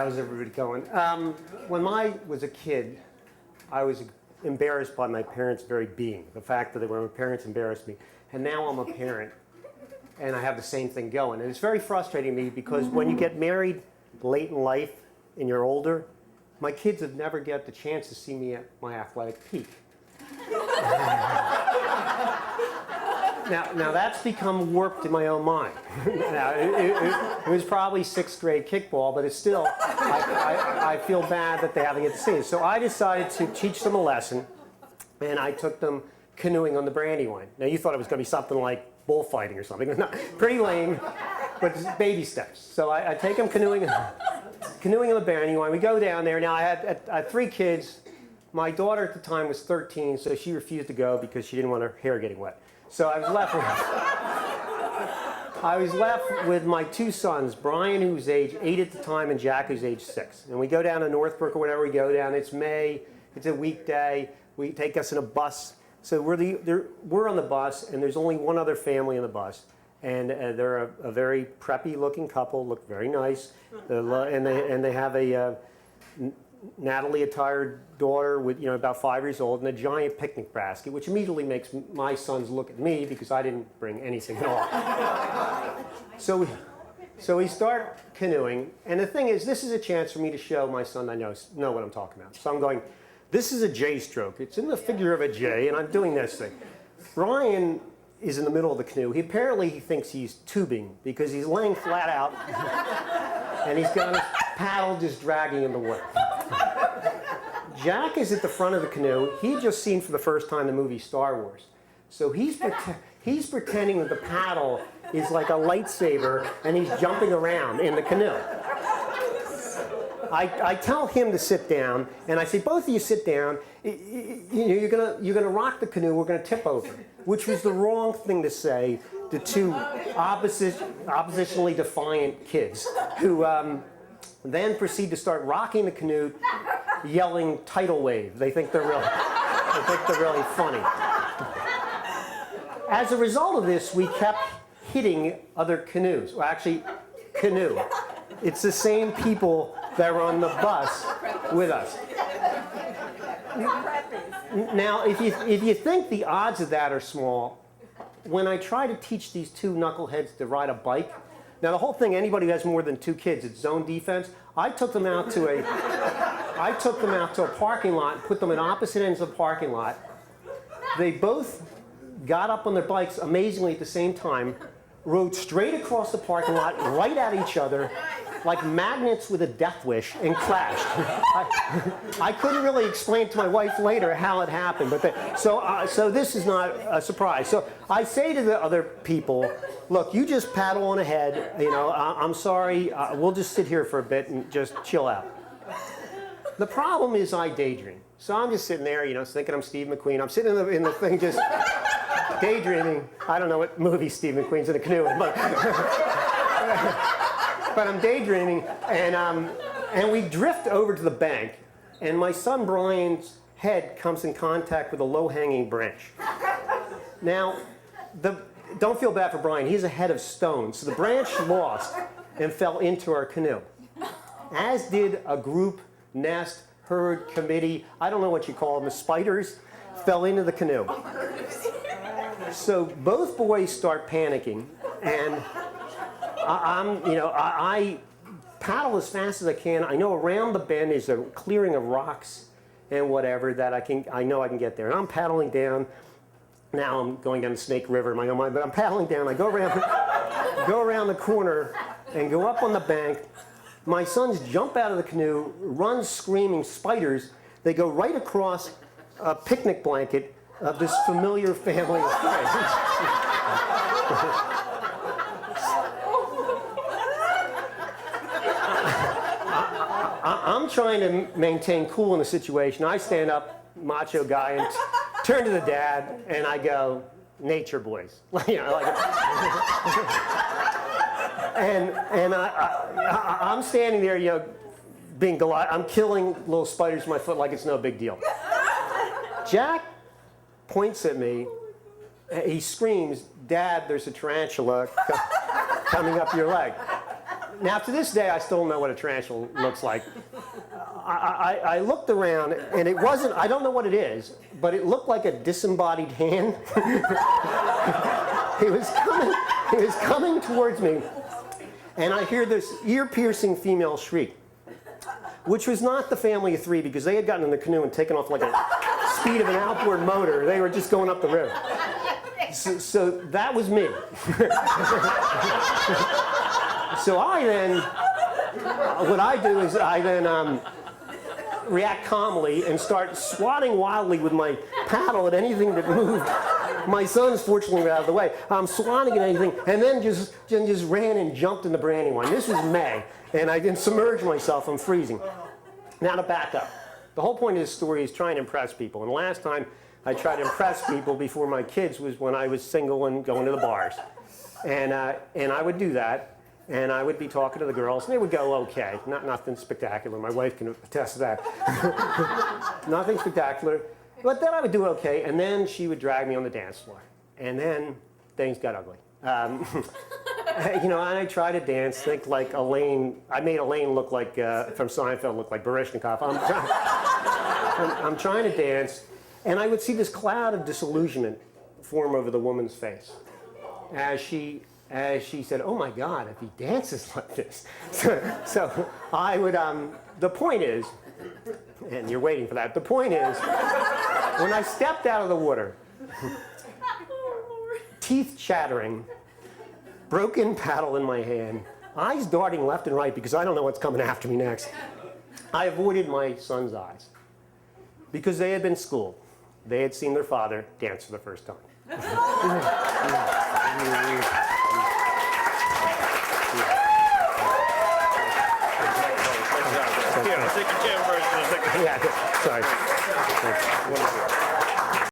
how's everybody going? When I was a kid, I was embarrassed by my parents' very being. The fact that my parents embarrassed me. And now I'm a parent, and I have the same thing going. And it's very frustrating to me because when you get married late in life and you're older, my kids have never get the chance to see me at my athletic peak. Now that's become warped in my own mind. Now, it was probably 6th grade kickball, but it's still, I feel bad that they haven't get to see it. So I decided to teach them a lesson, and I took them canoeing on the Brandywine. Now you thought it was going to be something like bullfighting or something. No, pretty lame, but it's baby steps. So I take them canoeing on the Brandywine. We go down there. Now I had 3 kids. My daughter at the time was 13, so she refused to go because she didn't want her hair getting wet. So I was left with my 2 sons, Brian, who was age 8 at the time, and Jack, who's age 6. And we go down to Northbrook or whatever we go down. It's May. It's a weekday. We take us in a bus. So we're on the bus, and there's only one other family in the bus. And they're a very preppy-looking couple, look very nice. And they have a Natalie-attired daughter with, about 5 years old, and a giant picnic basket, which immediately makes my sons look at me because I didn't bring anything at all. So we start canoeing, and the thing is, this is a chance for me to show my son I know what I'm talking about. So I'm going, this is a J stroke. It's in the figure of a J, and I'm doing this thing. Brian is in the middle of the canoe. He thinks he's tubing because he's laying flat out, and he's got his paddle just dragging in the water. Jack is at the front of the canoe. He had just seen for the first time the movie Star Wars. So he's pretending that the paddle is like a lightsaber, and he's jumping around in the canoe. I tell him to sit down, and I say, both of you sit down. You're gonna rock the canoe. We're gonna tip over, which was the wrong thing to say to 2 oppositionally defiant kids who then proceed to start rocking the canoe, yelling tidal wave. They think they're really funny. As a result of this, we kept hitting other canoes. Well, actually, canoe. It's the same people that were on the bus with us. Now, if you think the odds of that are small, when I try to teach these 2 knuckleheads to ride a bike, now the whole thing, anybody who has more than 2 kids, it's zone defense. I took them out to a parking lot and put them at opposite ends of the parking lot. They both got up on their bikes amazingly at the same time, rode straight across the parking lot, right at each other, like magnets with a death wish, and crashed. I couldn't really explain to my wife later how it happened, but so this is not a surprise. So I say to the other people, look, you just paddle on ahead. I'm sorry. We'll just sit here for a bit and just chill out. The problem is I daydream. So I'm just sitting there, thinking I'm Steve McQueen. I'm sitting in the thing just daydreaming. I don't know what movie Steve McQueen's in a canoe, but I'm daydreaming, and we drift over to the bank, and my son Brian's head comes in contact with a low-hanging branch. Now, don't feel bad for Brian. He's a head of stone, so the branch lost and fell into our canoe, as did a group, nest, herd, committee, I don't know what you call them, the spiders, fell into the canoe. So both boys start panicking, and I paddle as fast as I can. I know around the bend is a clearing of rocks and whatever that I know I can get there. And I'm paddling down. Now I'm going down the Snake River in my own mind, but I'm paddling down. I go around the corner and go up on the bank. My sons jump out of the canoe, run screaming spiders. They go right across a picnic blanket of this familiar family of friends. I'm trying to maintain cool in the situation. I stand up, macho guy, and turn to the dad, and I go, nature boys. And I'm standing there, being delighted. I'm killing little spiders with my foot like it's no big deal. Jack points at me. He screams, "Dad, there's a tarantula coming up your leg." Now, to this day, I still don't know what a tarantula looks like. I looked around, and it wasn't, I don't know what it is, but it looked like a disembodied hand. He was coming towards me, and I hear this ear-piercing female shriek, which was not the family of three, because they had gotten in the canoe and taken off like a speed of an outboard motor. They were just going up the river. So that was me. So I then, what I do is I then react calmly and start swatting wildly with my paddle at anything that moved. My son's fortunately out of the way. I'm swatting at anything, and then just ran and jumped in the Brandywine. This was May, and I didn't submerge myself. I'm freezing. Now to back up. The whole point of this story is trying to impress people. And last time I tried to impress people before my kids was when I was single and going to the bars. And I would do that. And I would be talking to the girls, and they would go okay. Nothing spectacular. My wife can attest to that. Nothing spectacular. But then I would do okay, and then she would drag me on the dance floor. And then things got ugly. You know, and I try to dance, think like Elaine. I made Elaine look like, from Seinfeld, look like Baryshnikov. I'm trying to dance, and I would see this cloud of disillusionment form over the woman's face as she said, "Oh my God, if he dances like this." So I would, the point is, and you're waiting for that, the point is, when I stepped out of the water, teeth chattering, broken paddle in my hand, eyes darting left and right because I don't know what's coming after me next, I avoided my son's eyes because they had been schooled. They had seen their father dance for the first time. Yeah, sorry.